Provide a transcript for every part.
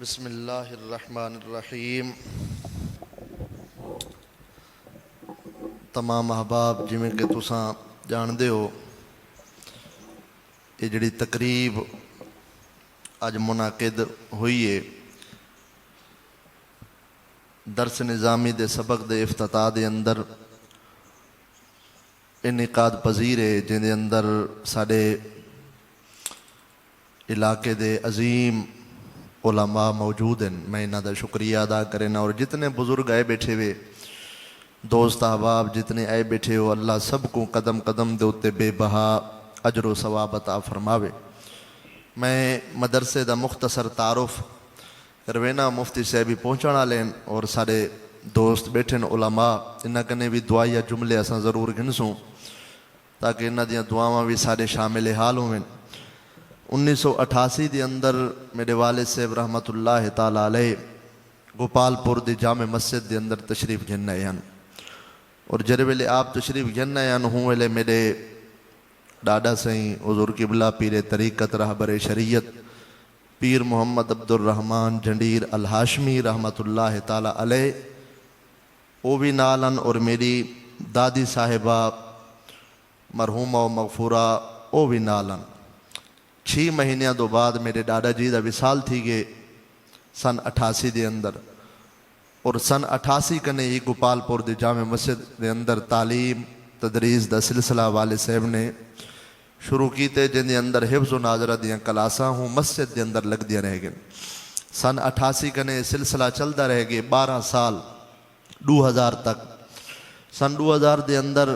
بسم اللہ الرحمن الرحیم۔ تمام احباب جویں کہ تساں جاندے ہو، یہ جڑی تقریب اج منعقد ہوئی ہے درس نظامی دے سبق دے افتتاح دے اندر انعقاد پذیر ہے، جن دے اندر ساڈے علاقے دے عظیم علماء موجود ہیں۔ میں انہاں دا شکریہ ادا کرنا، اور جتنے بزرگ آئے بیٹھے ہوئے دوست احباب جتنے آئے بیٹھے ہو، اللہ سب کو قدم قدم دے اتے بے بہا اجر و ثواب عطا فرماوے۔ میں مدرسے دا مختصر تعارف کروینا، مفتی صاحبی پہنچن والے ہیں اور سارے دوست بیٹھے ہیں علماء، انہاں کنے بھی دعائیا جملے اساں ضرور گھنسوں تاکہ انہاں دیاں دعاواں بھی سارے شامل حال ہوئیں۔ 1988 دے اندر میرے والد صاحب رحمت اللہ تعالیٰ علیہ گوپال پور دی جامع مسجد دے اندر تشریف گھن آئے ہیں، اور جڑے ویلے آپ تشریف گھن آئے ہیں ہوں ویلے میرے ڈاڈا سائیں حضور قبلہ پیر طریقت رہبر شریعت پیر محمد عبد الرحمن جنڈیر الہاشمی رحمت اللہ تعالیٰ علیہ وہ بھی نالن، اور میری دادی صاحبہ مرحومہ و مغفورہ وہ بھی نالن۔ 6 مہینیاں دو بعد میرے ڈاڈا جی دا وصال تھی گئے سن 88 دے اندر، اور سن 88 کنے ہی گوپال پور دی جامع مسجد دے اندر تعلیم تدریس دا سلسلہ والد صاحب نے شروع کیتے، جن دے اندر حفظ و ناظرہ دیاں کلاساں ہوں مسجد دے اندر لگ دیا رہ گئے۔ سن 88 کنے سلسلہ چلتا رہ گئے 12 سال 2000 تک۔ سن 2000 دے اندر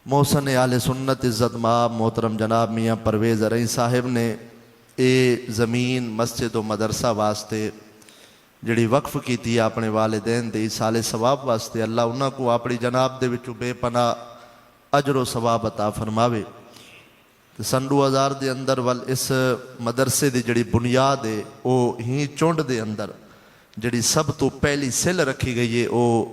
محسن اہل سنت عزت مآب محترم جناب میاں پرویز ارئی صاحب نے اے زمین مسجد و مدرسہ واسطے جڑی وقف کی تھی اپنے والدین دے ایصال ثواب واسطے، اللہ انہاں کو اپنی جناب دے وچوں بے پناہ اجر و ثواب عطا فرماوے۔ سن 2000 دے اندر اس مدرسے دی جڑی بنیاد ہے وہ ہی چونڈ دے اندر جڑی سب تو پہلی سل رکھی گئی ہے وہ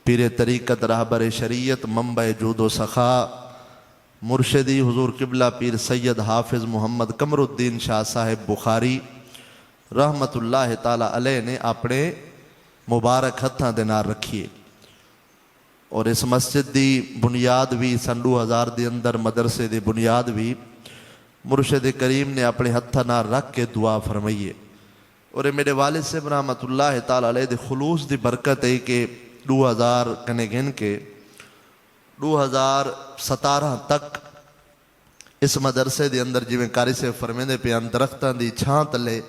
پیر طریقت رہبر شریعت منبع جود و سخا مرشدی حضور قبلہ پیر سید حافظ محمد قمر الدین شاہ صاحب بخاری رحمت اللہ تعالیٰ علیہ نے اپنے مبارک ہتھاں دے نال رکھیے، اور اس مسجد دی بنیاد بھی سن 2000 دے اندر مدرسے دی بنیاد بھی مرشد کریم نے اپنے ہتھاں نال رکھ کے دعا فرمائیے۔ اور میرے والد صاحب رحمت اللہ تعالیٰ علیہ دے خلوص دی برکت ہے کہ 2000 کنے گھن کے 2017 تک اس مدرسے دے اندر جویں قاری صاحب فرمیندے پہ درختاں دی چھاں تلے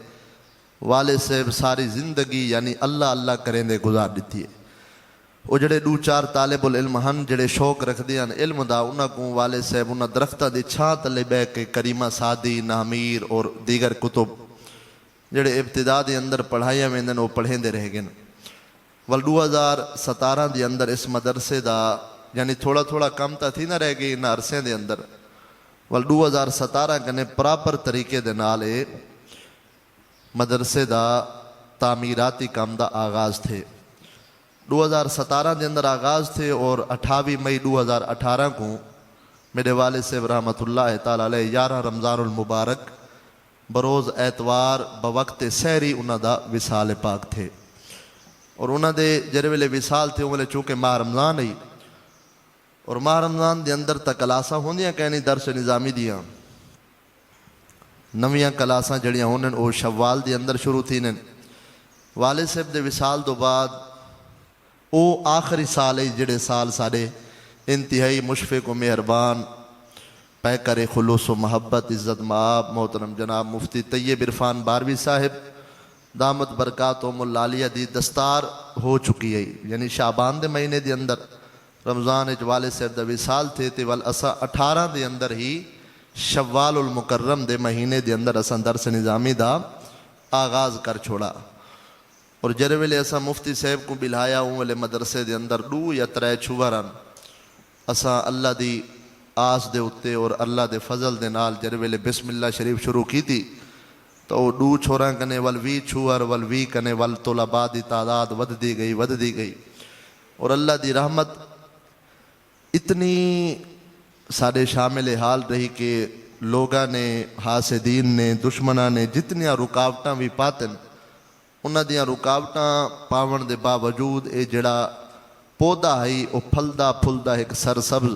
والد صاحب ساری زندگی یعنی اللہ اللہ کریں دے گزار دیتی ہے۔ وہ جڑے 2-4 طالب العلم ہن جڑے شوق رکھ دیاں علم دا، انہاں کو والد صاحب انہاں درختاں دی چھاں تلے بے کے کریمہ سادی نامیر اور دیگر کتب جڑے ابتدا دے اندر پڑھائیاں ویندن وہ پڑھیں دے رہ گئے۔ 2017 دے اندر اس مدرسے دا یعنی تھوڑا تھوڑا کم تا تھی نہ رہ گئی انہاں عرصے دے اندر، 2017 کنے پراپر طریقے دے نال مدرسے دا تعمیراتی کام دا آغاز تھے۔ 2017 دے اندر آغاز تھے، اور 28 مئی 2018 کو میرے والد صاحب رحمت اللہ تعالیٰ علیہ 11 رمضان المبارک بروز اتوار بوقت سحری انہاں دا وصال پاک تھے، اور انہاں دے جڑے ویلے وصال تھے وہ چونکہ ماہ رمضان ہی، اور ماہ رمضان دے اندر تک کلاساں ہوندیاں کہنی درس نظامی دیاں نویاں کلاساں جڑیاں ہونن وہ شوال دے اندر شروع تھی نن۔ والد صاحب دے وصال تو بعد او آخری سال ہے جڑے سال سارے انتہائی مشفق و مہربان پیکر خلوص و محبت عزت مآب محترم جناب مفتی طیب عرفان باروی صاحب دامت برکاتہم العالیہ دی دستار ہو چکی ہے، یعنی شعبان دے مہینے دے اندر رمضان والد صاحب دا وصال تھے تے اسا 18 دے اندر ہی شوال المکرم دے مہینے دے اندر اسا درس نظامی دا آغاز کر چھوڑا، اور جرے ویلے اسا مفتی صاحب کو بلھایا ہوں ویلے مدرسے دے اندر 2 یا 3 چھوارن اسا اللہ دی آس دے اتے اور اللہ دے فضل دے نال جرے ویلے بسم اللہ شریف شروع کی تھی تو 2 چھوڑاں کنے 20 چھوار 20 کنے طلباء دی تعداد ود دی گئی، اور اللہ دی رحمت اتنی سارے شامل حال رہی کہ لوگاں نے حاسدین نے دشمناں نے جتنیاں رکاوٹاں بھی پاتن انہاں دیاں رکاوٹاں پاون دے باوجود اے جڑا پودا ہے وہ پھلدا پھلدا ایک سرسبز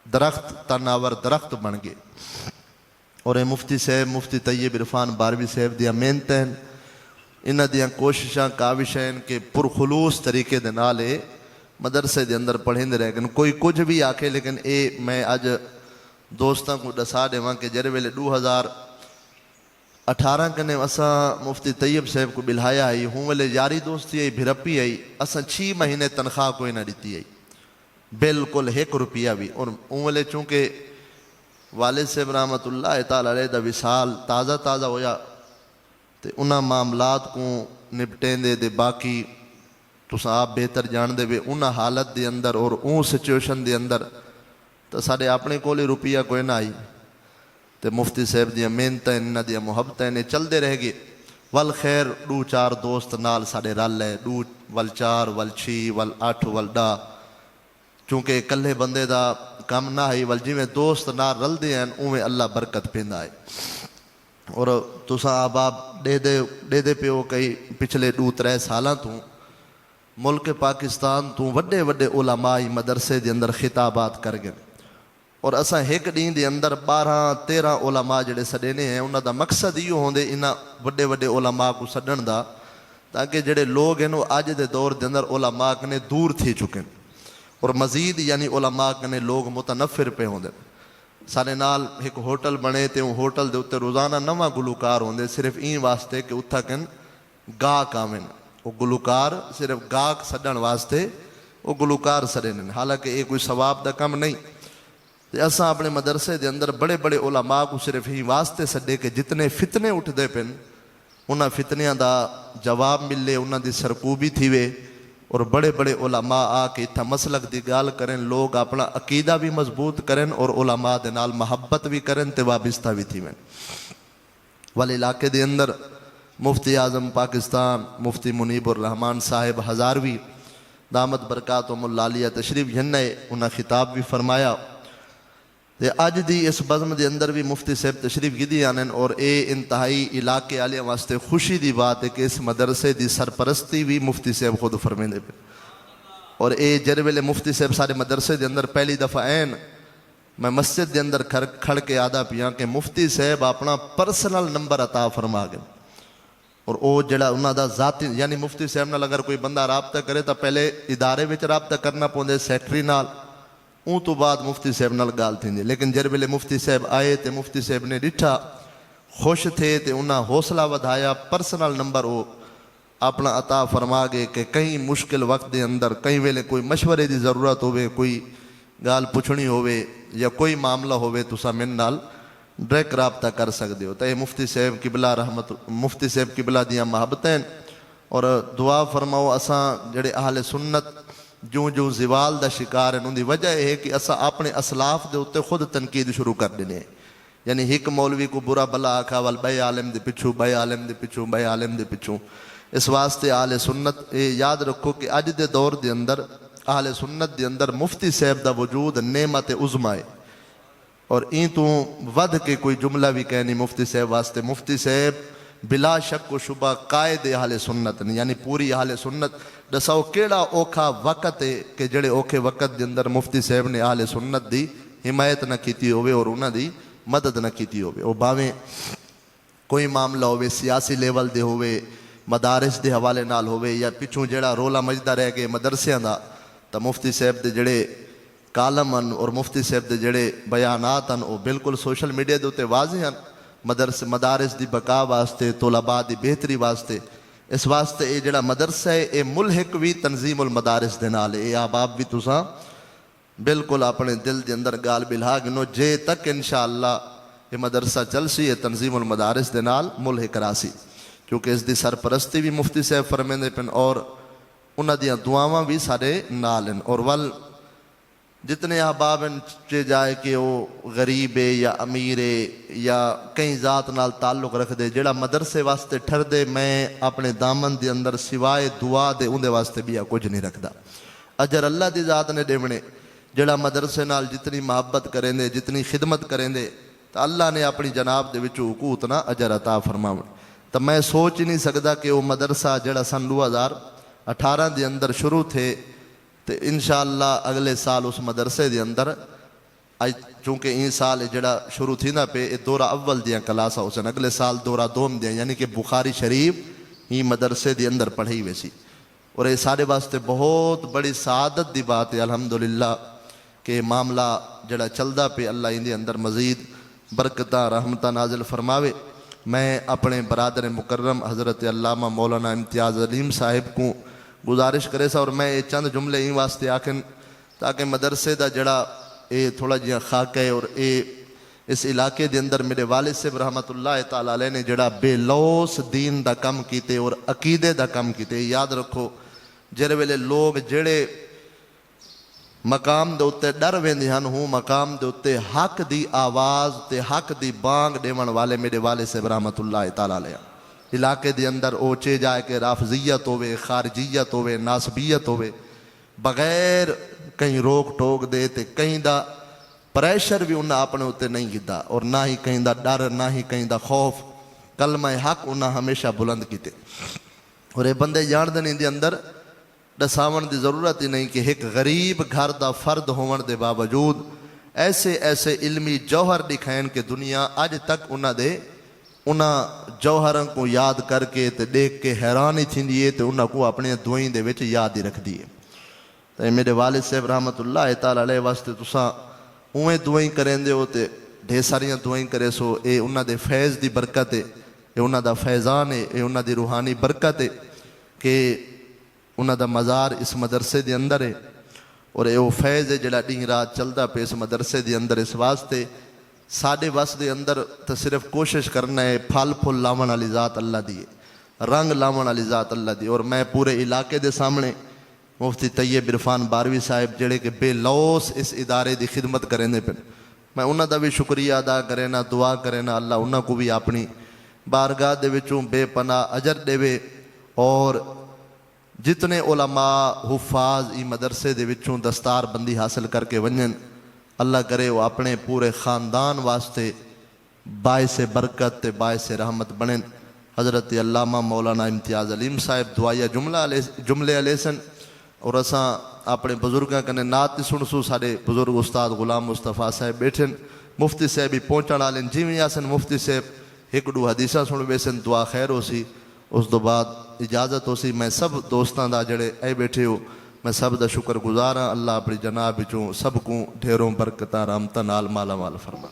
درخت تناور درخت بن گئے. اور اے مفتی صاحب مفتی طیب عرفان باروی صاحب دیاں محنت ہیں انہاں دیاں کوششاں کاوشاں ہیں کہ پرخلوص طریقے دے نال اے مدرسے دے اندر پڑھیں رہ گئے. کوئی کچھ بھی آکھے لیکن اے میں اج دوستاں کو دسا دیواں کہ جڑے ویلے 2018 کنے اساں مفتی طیب صاحب کو بلہایا آئی ہوں ویلے یاری دوستی آئی بھرپی آئی اساں 6 مہینے تنخواہ کوئی نہ دیتی آئی بالکل 1 روپیہ بھی. اور ہوں ویلے چونکہ والد صاحب رحمت اللہ تعالی علیہ دا وصال تازہ ہویا تے انہاں معاملات کو نپٹیں دے باقی تساں آپ بہتر جان دے وے انہاں حالت دے اندر اور اون سچویشن دے اندر تو ساڑے اپنے کول روپیہ کوئی نہ آئی تے مفتی صاحب دیاں محنتاں انہاں دیاں محبتاں نے چل دے رہ گئے. ول خیر 2-4 دوست نال ساڑے رل ہے 2 ول 4 ول 6 ول 8 ول 10 چونکہ کلے بندے دا کم نہ ہے ول جویں دوست نال رل دے ہیں اویں اللہ برکت پیندا ہے. اور تساں آپ دے دے پیو کئی پچھلے 2-3 سالاں تو ملک پاکستان تو وڈے علماء مدرسے دے اندر خطابات کر گئے اور اساں ایک دن دے اندر 12-13 علماء جڑے سڈنے ہیں انہاں دا مقصد یہ ہوندے انہاں وڈے علماء کو سڈن دا تاکہ جڑے لوگ ہیں وہ اج دے دور دے اندر علماء کنے دور تھی چکے اور مزید یعنی علماء کنے لوگ متنفر پہ ہوندے. سارے نال ایک ہوٹل بنے تے ہوٹل دے اتنے روزانہ نواں گلوکار ہوندے صرف این واسطے کہ اتھا کن گاہک آویں وہ گلوکار صرف گاہک سڈن واسطے وہ گلوکار سڈن حالانکہ یہ کوئی ثواب دا کم نہیں. تے اساں اپنے مدرسے دے اندر بڑے علماء کو صرف ہی واسطے سڈے کہ جتنے فتنے اٹھدے پن انہاں فتنیاں دا جواب ملے انہاں دی سرکوبی تھی وے اور بڑے علماء آ کے اتھا مسلک دی گال کریں لوگ اپنا عقیدہ بھی مضبوط کریں اور علماء دے نال محبت بھی کریں تے وابستہ بھی تھی ویں. والے علاقے دے اندر مفتی اعظم پاکستان مفتی منیب الرحمان صاحب ہزاروی دامت برکاتہم العالیہ تشریف جنّے انہاں خطاب بھی فرمایا تے اج دی اس بزم دے اندر بھی مفتی صاحب تشریف گدی آنن اور اے انتہائی علاقے والے واسطے خوشی دی بات ہے کہ اس مدرسے دی سرپرستی بھی مفتی صاحب خود فرمیندے پے. اور اے جڑے ویلے مفتی صاحب سارے مدرسے دے اندر پہلی دفعہ این میں مسجد دے اندر کھڑ کے آدھا پیاں کہ مفتی صاحب اپنا پرسنل نمبر عطا فرما گئے اور او جڑا انہاں دا ذاتی یعنی مفتی صاحب نال اگر کوئی بندہ رابطہ کرے تو پہلے ادارے وچ رابطہ کرنا پوندے سیکٹری نال اون تو بعد مفتی صاحب نال گال تھیندی. لیکن جڑے ویلے مفتی صاحب آئے تے مفتی صاحب نے ڈٹھا خوش تھے تے انہاں حوصلہ ودھایا پرسنل نمبر وہ اپنا عطا فرما گئے کہ کہیں مشکل وقت دے اندر کہیں ویلے کوئی مشورے دی ضرورت ہوئے کوئی گال پوچھنی ہوئے یا کوئی معاملہ ہوئے تساں من نال ڈائریکٹ رابطہ کر سکتے ہو. تے مفتی صاحب قبلہ مفتی صاحب قبلہ دیاں محبتیں اور دعا فرماؤ اساں جڑے اہل سنت جو زوال دا شکار ہیں ان دی وجہ ہے کہ اساں اپنے اسلاف دے اتے خود تنقید شروع کر دینے یعنی ایک مولوی کو برا بلا آکھا وال بے عالم دے پچھو بے عالم دے پچھو بے عالم دے پچھو. اس واسطے اہل سنت یاد رکھو کہ اج دے دور دے اندر اہل سنت دے اندر مفتی صاحب دا وجود نعمت عظمی ہے اور این تو ود کے کوئی جملہ بھی کہنی مفتی صاحب واسطے. مفتی صاحب بلا شک و شبہ قائد اہل سنت یعنی پوری اہل سنت دساؤ کیڑا اوکھا وقت ہے کہ جڑے اوکھے وقت دے اندر مفتی صاحب نے اہل سنت دی حمایت نہ کیتی ہوئے اور انہاں دی مدد نہ کیتی ہوئے. وہ باویں کوئی معاملہ ہوئے سیاسی لیول دے ہوئے مدارس دے حوالے نال ہوئے یا پچھوں جڑا رولا مجدہ رہ گئے مدرسیاں دا تو مفتی صاحب دے جڑے کالم ہیں اور مفتی صاحب دے جڑے بیانات ہیں وہ بالکل سوشل میڈیا دے اتے واضح ہیں مدارس دی بقا واسطے طلباء دی بہتری واسطے. اس واسطے یہ جڑا مدرسہ ہے یہ ملحق بھی تنظیم المدارس دے نال ہے. آپ بھی تساں بالکل اپنے دل دے اندر گال بلہا گنو جے تک انشاءاللہ یہ مدرسہ چل سی یہ تنظیم المدارس دے نال ملحق راسی کیونکہ اس دی سرپرستی بھی مفتی صاحب فرمیندے پن اور انہاں دیاں دعاواں بھی سارے نال ہیں. اور ول جتنے احباب چے جائے کہ وہ غریب ہے یا امیر ہے یا کہیں ذات نال تعلق رکھ دے جڑا مدرسے واسطے ٹھر دے میں اپنے دامن دے اندر سوائے دعا دے اندے واسطے بھی کچھ نہیں رکھدا. اجر اللہ دی ذات نے دیونے جڑا مدرسے نال جتنی محبت کریں دے جتنی خدمت کریں دے تو اللہ نے اپنی جناب دے وچوں حقوق نا اجر عطا فرماون. تو میں سوچ ہی نہیں سکتا کہ وہ مدرسہ جڑا سن 2018 دے اندر شروع تھے تو انشاءاللہ اگلے سال اس مدرسے دے اندر چونکہ این سال جڑا شروع تھی نا پہ دورہ اول دیاں کلاسا ہو سن، اگلے سال دورہ دوم دیاں، یعنی کہ بخاری شریف ہی مدرسے دے اندر پڑھی ویسی. اور یہ سارے واسطے بہت بڑی سعادت دی بات ہے الحمدللہ کہ معاملہ جڑا چلدا پہ اللہ ان دے اندر مزید برکتاں رحمتاں نازل فرماوے. میں اپنے برادر مکرم حضرت علامہ مولانا امتیاز علیم صاحب کو گزارش کرے سا، اور میں یہ چند جملے ہی واسطے آکھن تاکہ مدرسے دا جڑا اے تھوڑا جہاں خاکہ ہے، اور اے اس علاقے دے اندر میرے والد صاحب رحمت اللہ تعالیٰ علیہ نے جڑا بے لوس دین دا کم کیتے اور عقیدے دا کم کیتے. یاد رکھو جڑے ویلے لوگ جڑے مقام دے اتے ڈر ویندے ہن ہوں مقام دے اتے حق دی آواز تے حق دی بانگ دیون والے میرے والد صاحب رحمت اللہ تعالیٰ علیہ علاقے دے اندر اوچے جائے کہ رافضیت ہوئے، خارجیت ہوئے، ناسبیت ہوئے، بغیر کہیں روک ٹوک دے تے کہیں دا پریشر بھی انہاں اپنے ہوتے نہیں گیتا، اور نہ ہی کہیں دا ڈر نہ ہی کہیں دا خوف، کلمہ حق انہاں ہمیشہ بلند کیتے. اور یہ بندے جان دن دے اندر دساون دی ضرورت ہی نہیں کہ ایک غریب گھر دا فرد ہون دے باوجود ایسے ایسے علمی جوہر دکھائیں کہ دنیا آج تک انہاں جوہروں کو یاد کر کے تے دیکھ کے حیرانی تھیندی ہے تے انہاں کو اپنے دعائیں دے وچ یاد ہی رکھ دیئے. تے میرے والد صاحب رحمت اللہ تعالیٰ علیہ واسطے تساں اویں دعائیں کریں دے ہو تے ڈھیر ساریاں دعائیں کرے سو. اے انہاں دے فیض دی برکت ہے، اے انہاں دا فیضان ہے، اے انہاں دی روحانی برکت ہے کہ انہاں دا مزار اس مدرسے دے اندر ہے. اور اے وہ فیض ہے جڑا دن رات چلدا پہ اس مدرسے دے اندر. اس واسطے ساڈے وس دے اندر تو صرف کوشش کرنا ہے پھل پھل لاون والی ذات اللہ دی ہے، رنگ لاون والی ذات اللہ دی. اور میں پورے علاقے دے سامنے مفتی طیب عرفان باروی صاحب جڑے کہ بے لوس اس ادارے دی خدمت کریں دے پہ، میں انہاں دا بھی شکریہ ادا کرے نا، دعا کرے نا اللہ انہاں کو بھی اپنی بارگاہ دے وچوں بے پناہ اجر دے وے. اور جتنے علماء حفاظ ای مدرسے دے وچوں دستار بندی حاصل کر کے ونجن، اللہ کرے وہ اپنے پورے خاندان واسطے باعث برکت تے باعث رحمت بنیں. حضرت علامہ مولانا امتیاز علیم صاحب دعائیہ جملے علیہ سن، اور اساں اپنے بزرگاں کنے نعت سن سو. سارے بزرگ استاد غلام مصطفیٰ صاحب بیٹھن، مفتی صاحب بھی پہنچن والے جیویں آسن مفتی صاحب ایک دو حدیثاں سن ویسن دعا خیر ہو سی. اس دو بعد اجازت ہو سی. میں سب دوستاں دا جڑے اے بیٹھے ہو میں سب دا شکر گزاراں. اللہ اپنی جناب وچوں سب کو ڈھیروں برکتاں رحمتاں نال مالا مال فرما.